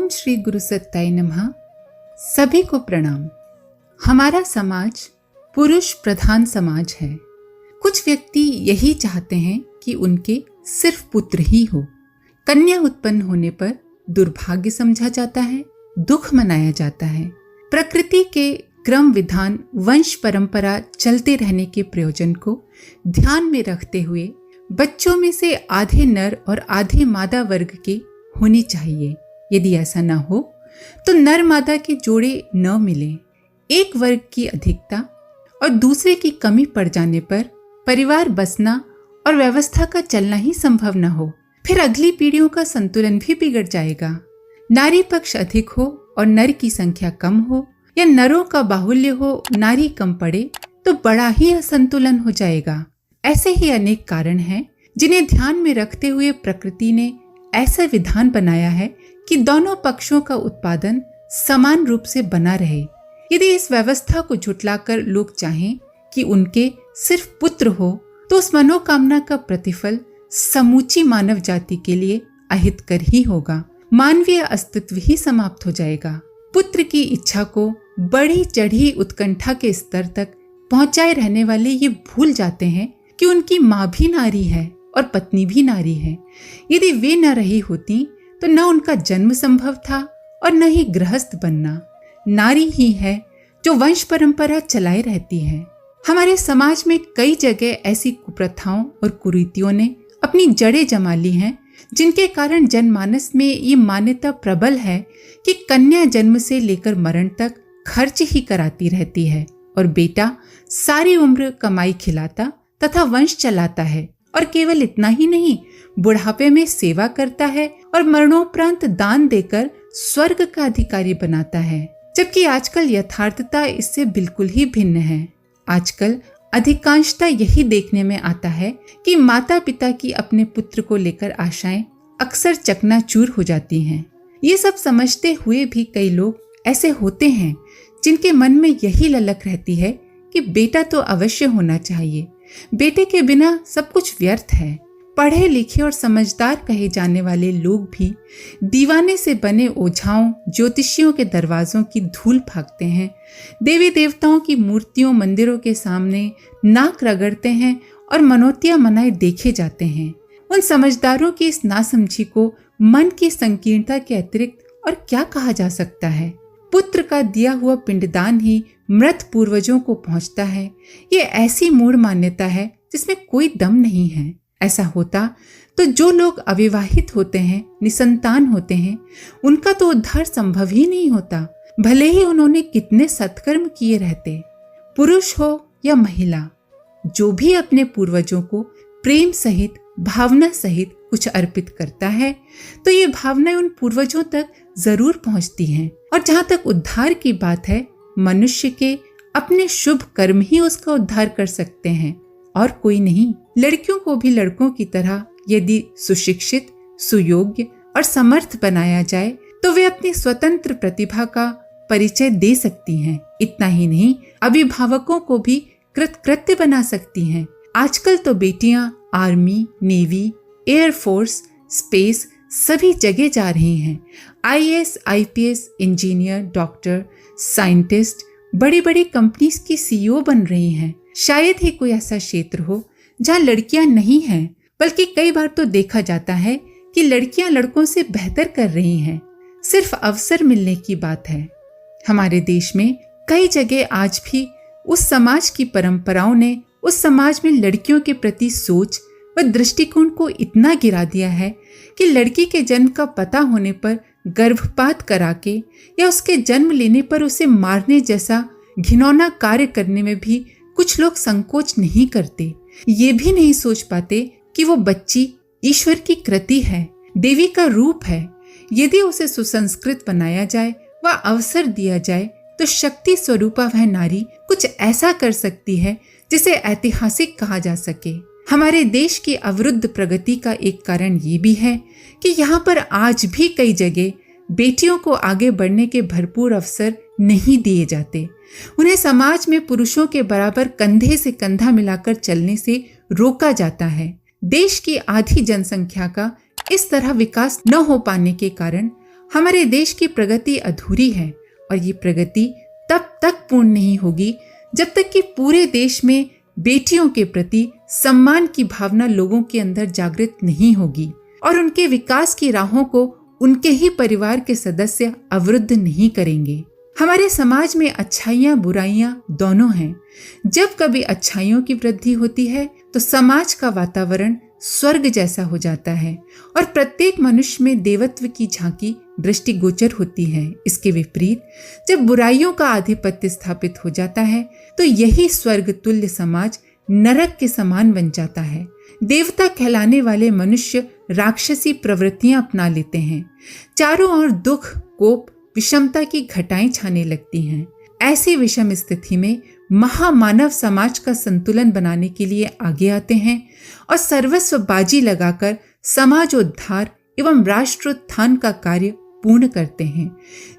ओम श्री गुरु सत्ताय नमः। सभी को प्रणाम। हमारा समाज पुरुष प्रधान समाज है। कुछ व्यक्ति यही चाहते हैं कि उनके सिर्फ पुत्र ही हो। कन्या उत्पन्न होने पर दुर्भाग्य समझा जाता है, दुख मनाया जाता है। प्रकृति के क्रम विधान वंश परंपरा चलते रहने के प्रयोजन को ध्यान में रखते हुए बच्चों में से आधे नर और आधे मादा वर्ग के होने चाहिए। यदि ऐसा न हो तो नर मादा के जोड़े न मिले, एक वर्ग की अधिकता और दूसरे की कमी पड़ जाने पर परिवार बसना और व्यवस्था का चलना ही संभव न हो, फिर अगली पीढ़ियों का संतुलन भी बिगड़ जाएगा। नारी पक्ष अधिक हो और नर की संख्या कम हो, या नरों का बाहुल्य हो, नारी कम पड़े तो बड़ा ही असंतुलन हो जाएगा। ऐसे ही अनेक कारण हैं जिन्हें ध्यान में रखते हुए प्रकृति ने ऐसा विधान बनाया है कि दोनों पक्षों का उत्पादन समान रूप से बना रहे। यदि इस व्यवस्था को झुटलाकर लोग चाहें कि उनके सिर्फ पुत्र हो तो उस मनोकामना का प्रतिफल समूची मानव जाति के लिए अहितकर ही होगा। मानवीय अस्तित्व ही समाप्त हो जाएगा। पुत्र की इच्छा को बढ़ी चढ़ी उत्कंठा के स्तर तक पहुंचाए रहने वाले ये भूल जाते हैं कि उनकी माँ भी नारी है और पत्नी भी नारी है। यदि वे न रही होती तो न उनका जन्म संभव था और न ही गृहस्थ बनना। नारी ही है जो वंश परंपरा चलाए रहती है। हमारे समाज में कई जगह ऐसी कुप्रथाओं और कुरीतियों ने अपनी जड़ें जमा ली हैं, जिनके कारण जनमानस में ये मान्यता प्रबल है कि कन्या जन्म से लेकर मरण तक खर्च ही कराती रहती है और बेटा सारी उम्र कमाई खिलाता तथा वंश चलाता है। और केवल इतना ही नहीं, बुढ़ापे में सेवा करता है और मरणोपरांत दान देकर स्वर्ग का अधिकारी बनाता है। जबकि आजकल यथार्थता इससे बिल्कुल ही भिन्न है। आजकल अधिकांशतः यही देखने में आता है कि माता पिता की अपने पुत्र को लेकर आशाएं अक्सर चकनाचूर हो जाती हैं। ये सब समझते हुए भी कई लोग ऐसे होते हैं जिनके मन में यही ललक रहती है कि बेटा तो अवश्य होना चाहिए, बेटे के बिना सब कुछ व्यर्थ है। पढ़े लिखे और समझदार कहे जाने वाले लोग भी दीवाने से बने ओझाओं ज्योतिषियों के दरवाजों की धूल फाँकते हैं, देवी देवताओं की मूर्तियों मंदिरों के सामने नाक रगड़ते हैं और मनोतियां मनाए देखे जाते हैं। उन समझदारों की इस नासमझी को मन की संकीर्णता के अतिरिक्त और क्या कहा जा सकता है। पुत्र का दिया हुआ पिंडदान ही मृत पूर्वजों को पहुंचता है। ये ऐसी मूढ़ मान्यता है जिसमें कोई दम नहीं है। ऐसा होता तो जो लोग अविवाहित होते हैं, निसंतान होते हैं, उनका तो उद्धार संभव ही नहीं होता, भले ही उन्होंने कितने सत्कर्म किए रहते। पुरुष हो या महिला, जो भी अपने पूर्वजों को प्रेम सहित भावना सहित कुछ अर्पित करता है तो ये भावनाएं उन पूर्वजों तक जरूर पहुंचती हैं। और जहां तक उद्धार की बात है, मनुष्य के अपने शुभ कर्म ही उसका उद्धार कर सकते हैं और कोई नहीं। लड़कियों को भी लड़कों की तरह यदि सुशिक्षित, सुयोग्य और समर्थ बनाया जाए तो वे अपनी स्वतंत्र प्रतिभा का परिचय दे सकती हैं। इतना ही नहीं, अभिभावकों को भी कृतकृत्य बना सकती हैं। आजकल तो बेटियां आर्मी, नेवी, एयरफोर्स, स्पेस सभी जगह जा रही हैं। IAS, IPS, engineer, doctor, scientist, बड़ी बड़ी कंपनीज की सीईओ बन रही हैं। शायद ही कोई ऐसा क्षेत्र हो जहां लड़कियां नहीं हैं, बल्कि कई बार तो देखा जाता है कि लड़कियां लड़कों से बेहतर कर रही हैं। सिर्फ अवसर मिलने की बात है। हमारे देश में कई जगह आज भी उस समाज की परंपराओं ने उस समाज में लड़कियों के प्रति सोच व दृष्टिकोण को इतना गिरा दिया है कि लड़की के जन्म का पता होने पर गर्भपात करा के या उसके जन्म लेने पर उसे मारने जैसा घिनौना कार्य करने में भी कुछ लोग संकोच नहीं करते। ये भी नहीं सोच पाते कि वो बच्ची ईश्वर की कृति है, देवी का रूप है। यदि उसे सुसंस्कृत बनाया जाए व अवसर दिया जाए तो शक्ति स्वरूपा वह नारी कुछ ऐसा कर सकती है जिसे ऐतिहासिक कहा जा सके। हमारे देश की अवरुद्ध प्रगति का एक कारण ये भी है कि यहाँ पर आज भी कई जगह बेटियों को आगे बढ़ने के भरपूर अवसर नहीं दिए जाते। उन्हें समाज में पुरुषों के बराबर कंधे से कंधा मिलाकर चलने से रोका जाता है। देश की आधी जनसंख्या का इस तरह विकास न हो पाने के कारण हमारे देश की प्रगति अधूरी है और ये प्रगति तब तक पूर्ण नहीं होगी जब तक कि पूरे देश में बेटियों के प्रति सम्मान की भावना लोगों के अंदर जागृत नहीं होगी और उनके विकास की राहों को उनके ही परिवार के सदस्य अवरुद्ध नहीं करेंगे। हमारे समाज में अच्छाइयाँ बुराइयाँ दोनों हैं। जब कभी अच्छाइयों की वृद्धि होती है तो समाज का वातावरण स्वर्ग जैसा हो जाता है और प्रत्येक मनुष्य में देवत्व की झांकी दृष्टिगोचर होती है। इसके विपरीत जब बुराइयों का आधिपत्य स्थापित हो जाता है तो यही स्वर्ग तुल्य समाज नरक के समान बन जाता है। देवता कहलाने वाले मनुष्य राक्षसी प्रवृत्तियां अपना लेते हैं। चारों ओर दुख, कोप, विषमता की घटाएं छाने लगती हैं। ऐसी विषम स्थिति में महामानव समाज का संतुलन बनाने के लिए आगे आते हैं और सर्वस्व बाजी लगाकर समाजोद्धार एवं राष्ट्रोत्थान का कार्य पूर्ण करते हैं।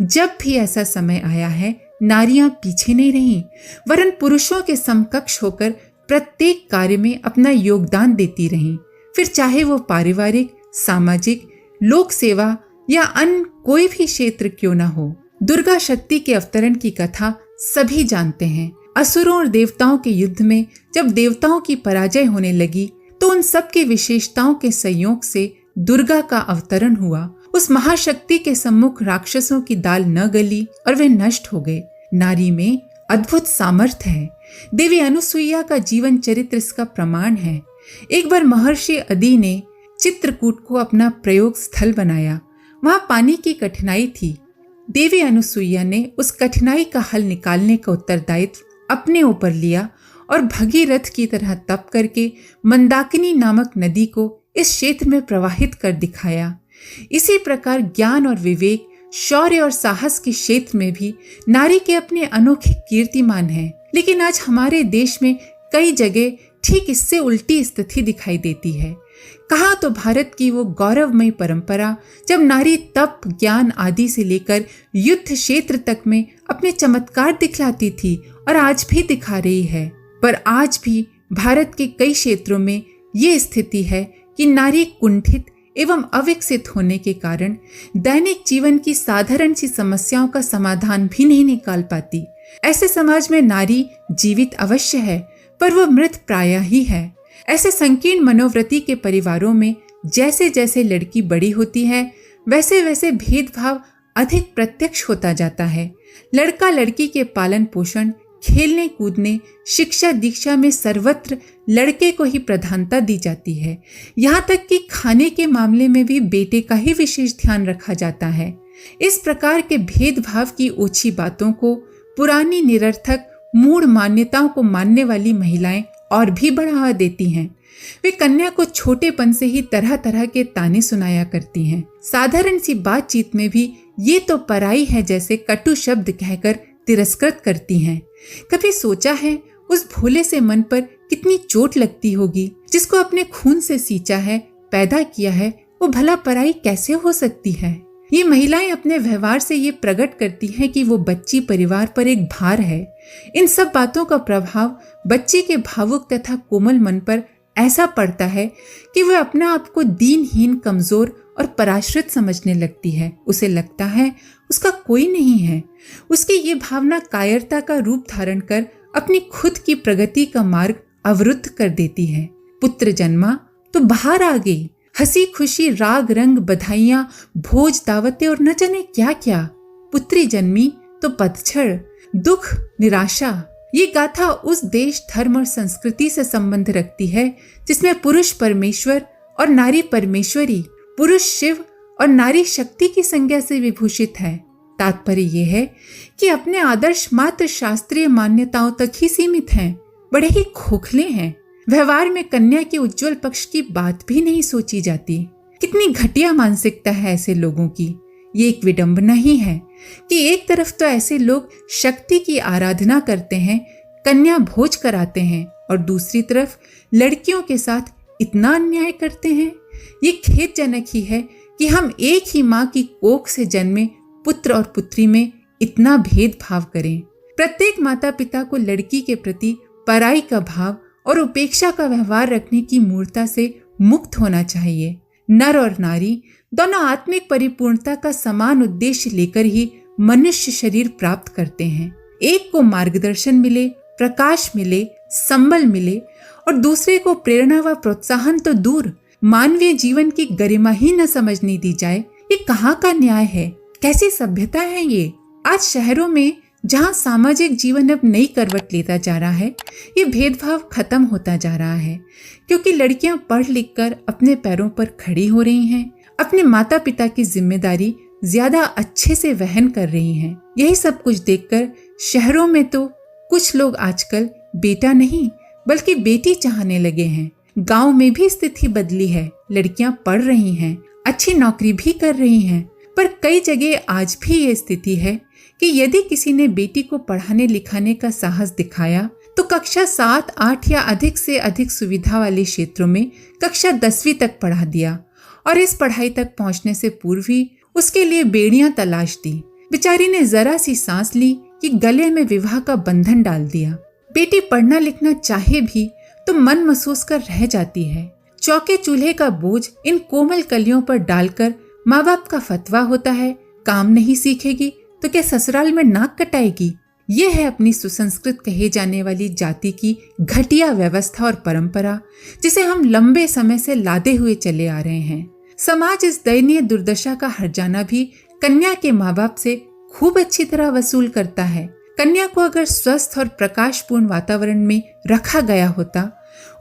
जब भी ऐसा समय आया है, नारियां पीछे नहीं रहीं, वरन पुरुषों के समकक्ष होकर प्रत्येक कार्य में अपना योगदान देती रहीं, फिर चाहे वो पारिवारिक, सामाजिक, लोक सेवा या अन्य कोई भी क्षेत्र क्यों न हो। दुर्गा शक्ति के अवतरण की कथा सभी जानते हैं। असुरों और देवताओं के युद्ध में जब देवताओं की पराजय होने लगी तो उन सब के विशेषताओं के संयोग से दुर्गा का अवतरण हुआ। उस महाशक्ति के सम्मुख राक्षसों की दाल न गली और वे नष्ट हो गए। नारी में अद्भुत सामर्थ्य है। देवी अनुसुईया का जीवन चरित्र इसका प्रमाण है। एक बार महर्षि अदि ने चित्रकूट को अपना प्रयोग स्थल बनाया। वहां पानी की कठिनाई थी। देवी अनुसुईया ने उस कठिनाई का हल निकालने का उत्तरदायित्व अपने ऊपर लिया और भगीरथ की तरह तप करके मंदाकिनी नामक नदी को इस क्षेत्र में प्रवाहित कर दिखाया। इसी प्रकार ज्ञान और विवेक, शौर्य और साहस के क्षेत्र में भी नारी के अपने अनोखे कीर्तिमान हैं। लेकिन आज हमारे देश में कई जगह ठीक इससे उल्टी स्थिति दिखाई देती है। कहाँ तो भारत की वो गौरवमयी परंपरा जब नारी तप, ज्ञान आदि से लेकर युद्ध क्षेत्र तक में अपने चमत्कार दिखलाती थी और आज भी दिखा रही है, पर आज भी भारत के कई क्षेत्रों में ये स्थिति है कि नारी कुंठित एवं अविकसित होने के कारण दैनिक जीवन की साधारण सी समस्याओं का समाधान भी नहीं निकाल पाती। ऐसे समाज में नारी जीवित अवश्य है, पर वह मृत प्राय ही है। ऐसे संकीर्ण मनोवृत्ति के परिवारों में जैसे जैसे लड़की बड़ी होती है वैसे वैसे भेदभाव अधिक प्रत्यक्ष होता जाता है। लड़का लड़की के पालन पोषण, खेलने कूदने, शिक्षा दीक्षा में सर्वत्र लड़के को ही प्रधानता दी जाती है। यहाँ तक कि खाने के मामले में भी बेटे का ही विशेष ध्यान रखा जाता है। इस प्रकार के भेदभाव की ओछी बातों को, पुरानी निरर्थक मूढ़ मान्यताओं को मानने वाली महिलाएं और भी बढ़ावा देती हैं। वे कन्या को छोटेपन से ही तरह तरह के ताने सुनाया करती हैं। साधारण सी बातचीत में भी ये तो पराई है जैसे कटु शब्द कहकर तिरस्कृत करती हैं। कभी सोचा है उस भोले से मन पर कितनी चोट लगती होगी जिसको अपने खून से सींचा है, पैदा किया है, वो भला पराई कैसे हो सकती है। ये महिलाएं अपने व्यवहार से ये प्रकट करती हैं कि वो बच्ची परिवार पर एक भार है। इन सब बातों का प्रभाव बच्चे के भावुक तथा कोमल मन पर ऐसा पड़ता है कि वह अपने आप को दीनहीन, कमजोर और पराश्रित समझने लगती है। उसे लगता है उसका कोई नहीं है। उसकी ये भावना कायरता का रूप धारण कर अपनी खुद की प्रगति का मार्ग अवरुद्ध कर देती है। पुत्र जन्मा तो बाहर आ गई, हंसी खुशी, राग रंग, बधाइयां, भोज दावतें और न जाने क्या क्या। पुत्री जन्मी तो पतझड़, दुख, निराशा। ये गाथा उस देश, धर्म और संस्कृति से संबंध रखती है जिसमें पुरुष परमेश्वर और नारी परमेश्वरी, पुरुष शिव और नारी शक्ति की संज्ञा से विभूषित है। तात्पर्य यह है कि अपने आदर्श मात्र शास्त्रीय मान्यताओं तक ही सीमित हैं, बड़े ही खोखले हैं। व्यवहार में कन्या के उज्जवल पक्ष की बात भी नहीं सोची जाती। कितनी घटिया मानसिकता है ऐसे लोगों की। ये एक विडंबना ही है कि एक तरफ तो ऐसे लोग शक्ति की आराधना करते हैं, कन्या भोज कराते हैं, और दूसरी तरफ लड़कियों के साथ इतना अन्याय करते हैं। ये खेदजनक ही है कि हम एक ही माँ की कोख से जन्मे पुत्र और पुत्री में इतना भेदभाव करें। प्रत्येक माता पिता को लड़की के प्रति पराई का भाव और उपेक्षा का व्यवहार रखने की मूर्ता से मुक्त होना चाहिए। नर और नारी दोनों आत्मिक परिपूर्णता का समान उद्देश्य लेकर ही मनुष्य शरीर प्राप्त करते हैं। एक को मार्गदर्शन मिले, प्रकाश मिले, संबल मिले और दूसरे को प्रेरणा व प्रोत्साहन तो दूर मानवीय जीवन की गरिमा ही न समझने दी जाए। ये कहाँ का न्याय है? कैसी सभ्यता है ये? आज शहरों में जहाँ सामाजिक जीवन अब नई करवट लेता जा रहा है, ये भेदभाव खत्म होता जा रहा है, क्योंकि लड़कियां पढ़ लिख कर अपने पैरों पर खड़ी हो रही हैं, अपने माता पिता की जिम्मेदारी ज्यादा अच्छे से वहन कर रही हैं। यही सब कुछ देखकर शहरों में तो कुछ लोग आजकल बेटा नहीं बल्कि बेटी चाहने लगे हैं। गांव में भी स्थिति बदली है, लड़कियां पढ़ रही हैं, अच्छी नौकरी भी कर रही हैं, पर कई जगह आज भी ये स्थिति है कि यदि किसी ने बेटी को पढ़ाने लिखाने का साहस दिखाया तो कक्षा 7, 8 या अधिक से अधिक सुविधा वाले क्षेत्रों में कक्षा 10वीं तक पढ़ा दिया और इस पढ़ाई तक पहुंचने से पूर्व ही उसके लिए बेड़ियां तलाश दी। बेचारी ने जरा सी सांस ली कि गले में विवाह का बंधन डाल दिया। बेटी पढ़ना लिखना चाहे भी तो मन महसूस कर रह जाती है। चौके चूल्हे का बोझ इन कोमल कलियों पर डालकर माँ बाप का फतवा होता है, काम नहीं सीखेगी तो क्या ससुराल में नाक कटाएगी। ये है अपनी सुसंस्कृत कहे जाने वाली जाति की घटिया व्यवस्था और परंपरा, जिसे हम लंबे समय से लादे हुए चले आ रहे हैं। समाज इस दयनीय दुर्दशा का हर्जाना भी कन्या के माँ बाप से खूब अच्छी तरह वसूल करता है। कन्या को अगर स्वस्थ और प्रकाशपूर्ण वातावरण में रखा गया होता,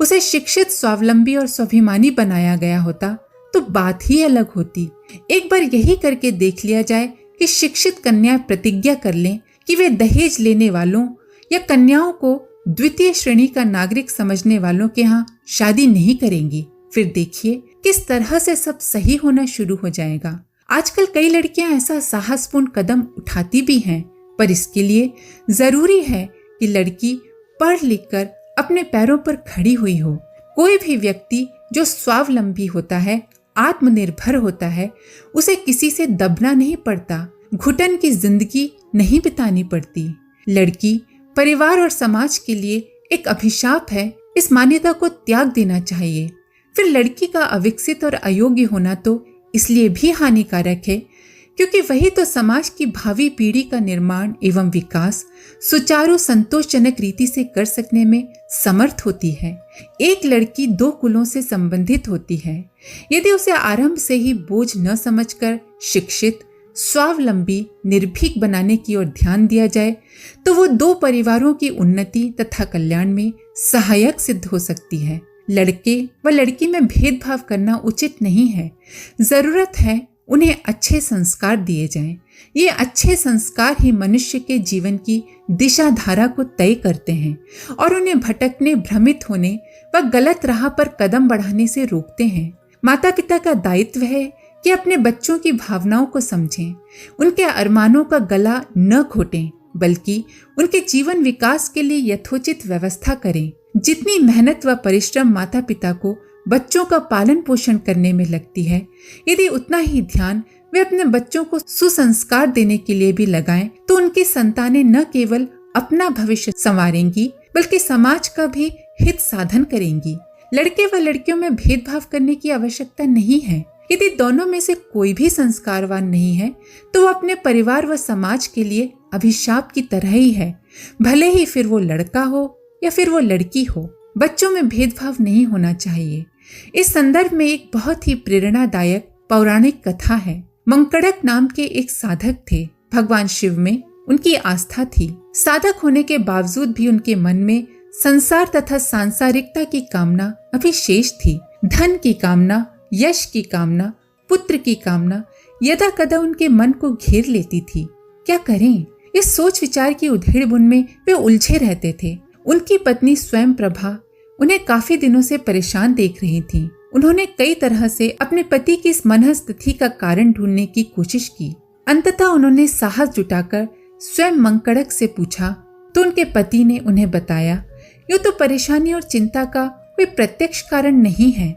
उसे शिक्षित, स्वावलंबी और स्वाभिमानी बनाया गया होता तो बात ही अलग होती। एक बार यही करके देख लिया जाए कि शिक्षित कन्या प्रतिज्ञा कर लें कि वे दहेज लेने वालों या कन्याओं को द्वितीय श्रेणी का नागरिक समझने वालों के यहाँ शादी नहीं करेंगी। फिर देखिए किस तरह से सब सही होना शुरू हो जाएगा। आजकल कई लड़कियां ऐसा साहसपूर्ण कदम उठाती भी हैं, पर इसके लिए जरूरी है कि लड़की पढ़ लिख कर अपने पैरों पर खड़ी हुई हो। कोई भी व्यक्ति जो स्वावलंबी होता है, आत्मनिर्भर होता है, उसे किसी से दबना नहीं पड़ता, घुटन की जिंदगी नहीं बितानी पड़ती। लड़की परिवार और समाज के लिए एक अभिशाप है, इस मान्यता को त्याग देना चाहिए। फिर लड़की का अविकसित और अयोग्य होना तो इसलिए भी हानिकारक है क्योंकि वही तो समाज की भावी पीढ़ी का निर्माण एवं विकास सुचारू संतोषजनक रीति से कर सकने में समर्थ होती है। एक लड़की 2 कुलों से संबंधित होती है। यदि उसे आरंभ से ही बोझ न समझकर शिक्षित, स्वावलंबी, निर्भीक बनाने की ओर ध्यान दिया जाए तो वो 2 परिवारों की उन्नति तथा कल्याण में सहायक सिद्ध हो सकती है। लड़के व लड़की में भेदभाव करना उचित नहीं है। जरूरत है उन्हें अच्छे संस्कार दिए जाएं। ये अच्छे संस्कार ही मनुष्य के जीवन की दिशा धारा को तय करते हैं और उन्हें भटकने, भ्रमित होने व गलत राह पर कदम बढ़ाने से रोकते हैं। माता पिता का दायित्व है कि अपने बच्चों की भावनाओं को समझें, उनके अरमानों का गला न घोटें, बल्कि उनके जीवन विकास के लिए यथोचित व्यवस्था करें। जितनी मेहनत व परिश्रम माता पिता को बच्चों का पालन पोषण करने में लगती है, यदि उतना ही ध्यान वे अपने बच्चों को सुसंस्कार देने के लिए भी लगाएं तो उनकी संतानें न केवल अपना भविष्य संवारेंगी बल्कि समाज का भी हित साधन करेंगी। लड़के व लड़कियों में भेदभाव करने की आवश्यकता नहीं है। यदि दोनों में से कोई भी संस्कारवान नहीं है तो वो अपने परिवार व समाज के लिए अभिशाप की तरह ही है, भले ही फिर वो लड़का हो या फिर वो लड़की हो। बच्चों में भेदभाव नहीं होना चाहिए। इस संदर्भ में एक बहुत ही प्रेरणादायक पौराणिक कथा है। मंकड़क नाम के एक साधक थे। भगवान शिव में उनकी आस्था थी। साधक होने के बावजूद भी उनके मन में संसार तथा सांसारिकता की कामना अभी शेष थी। धन की कामना, यश की कामना, पुत्र की कामना यदा कदा उनके मन को घेर लेती थी। क्या करें? इस सोच विचार की उधेड़-बुन में वे उलझे रहते थे। उनकी पत्नी स्वयं प्रभा उन्हें काफी दिनों से परेशान देख रही थी। उन्होंने कई तरह से अपने पति की इस मनस्थिति का कारण ढूंढने की कोशिश की। अंततः उन्होंने साहस जुटाकर स्वयं मंकड़क से पूछा तो उनके पति ने उन्हें बताया, यूं तो परेशानी और चिंता का कोई प्रत्यक्ष कारण नहीं है,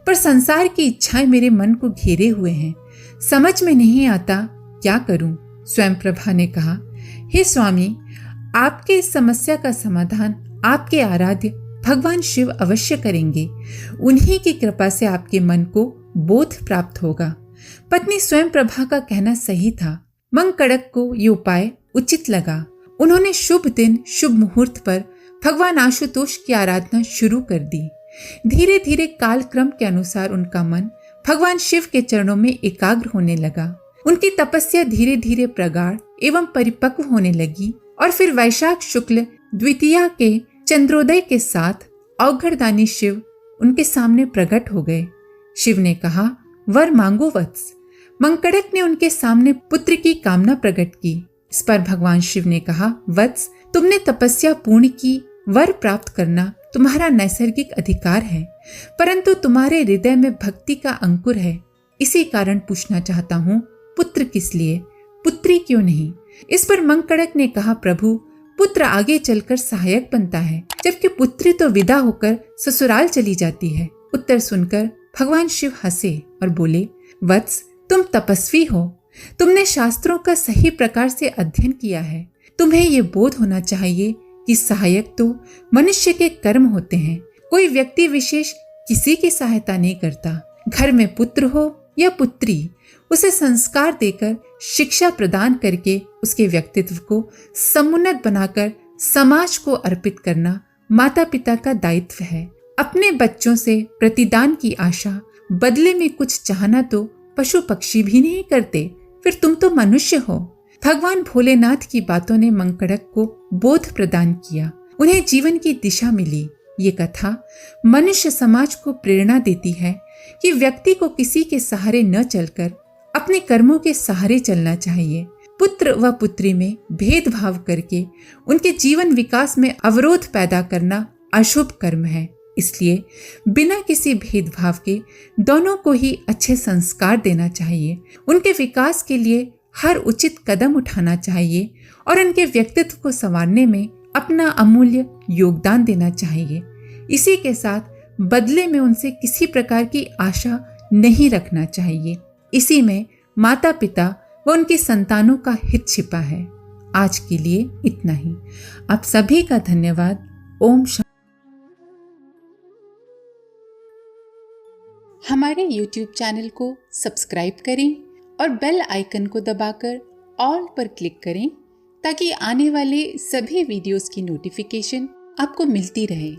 पर संसार की इच्छाएं मेरे मन को घेरे हुए हैं। समझ में नहीं आता क्या करूं। स्वयं प्रभा ने कहा, हे स्वामी, आपके इस समस्या का समाधान आपके आराध्य भगवान शिव अवश्य करेंगे। उन्हीं की कृपा से आपके मन को बोध प्राप्त होगा। पत्नी स्वयं प्रभा का कहना सही था। मंकड़क को ये उपाय उचित लगा। उन्होंने शुभ दिन शुभ मुहूर्त पर भगवान आशुतोष की आराधना शुरू कर दी। धीरे धीरे कालक्रम के अनुसार उनका मन भगवान शिव के चरणों में एकाग्र होने लगा। उनकी तपस्या धीरे धीरे प्रगाढ़ एवं परिपक्व होने लगी और फिर वैशाख शुक्ल द्वितीया के चंद्रोदय के साथ अवघड़दानी शिव उनके सामने प्रकट हो गए। शिव ने कहा, वर मांगो वत्स। मंकड़क ने उनके सामने पुत्र की कामना प्रकट की। इस पर भगवान शिव ने कहा, वत्स, तुमने तपस्या पूर्ण की, वर प्राप्त करना तुम्हारा नैसर्गिक अधिकार है, परंतु तुम्हारे हृदय में भक्ति का अंकुर है। इसी कारण पूछना चाहता हूँ, पुत्र किस लिए, पुत्री क्यों नहीं? इस पर मंकड़क ने कहा, प्रभु, पुत्र आगे चलकर सहायक बनता है, जबकि पुत्री तो विदा होकर ससुराल चली जाती है। उत्तर सुनकर भगवान शिव हंसे और बोले, वत्स, तुम तपस्वी हो, तुमने शास्त्रों का सही प्रकार से अध्ययन किया है। तुम्हें ये बोध होना चाहिए कि सहायक तो मनुष्य के कर्म होते हैं। कोई व्यक्ति विशेष किसी की सहायता नहीं करता। घर में पुत्र हो या पुत्री, उसे संस्कार देकर शिक्षा प्रदान करके उसके व्यक्तित्व को समुन्नत बनाकर समाज को अर्पित करना माता पिता का दायित्व है। अपने बच्चों से प्रतिदान की आशा, बदले में कुछ चाहना तो पशु पक्षी भी नहीं करते, फिर तुम तो मनुष्य हो। भगवान भोलेनाथ की बातों ने मंकड़क को बोध प्रदान किया, उन्हें जीवन की दिशा मिली। ये कथा मनुष्य समाज को प्रेरणा देती है कि व्यक्ति को किसी के सहारे न चलकर अपने कर्मों के सहारे चलना चाहिए। पुत्र व पुत्री में भेदभाव करके उनके जीवन विकास में अवरोध पैदा करना अशुभ कर्म है। इसलिए बिना किसी भेदभाव के दोनों को ही अच्छे संस्कार देना चाहिए, उनके विकास के लिए हर उचित कदम उठाना चाहिए और उनके व्यक्तित्व को संवारने में अपना अमूल्य योगदान देना चाहिए। इसी के साथ बदले में उनसे किसी प्रकार की आशा नहीं रखना चाहिए। इसी में माता पिता व उनकी संतानों का हित छिपा है। आज के लिए इतना ही। आप सभी का धन्यवाद। ओम शांति। हमारे YouTube चैनल को सब्सक्राइब करें और बेल आइकन को दबाकर ऑल पर क्लिक करें ताकि आने वाले सभी वीडियोस की नोटिफिकेशन आपको मिलती रहे।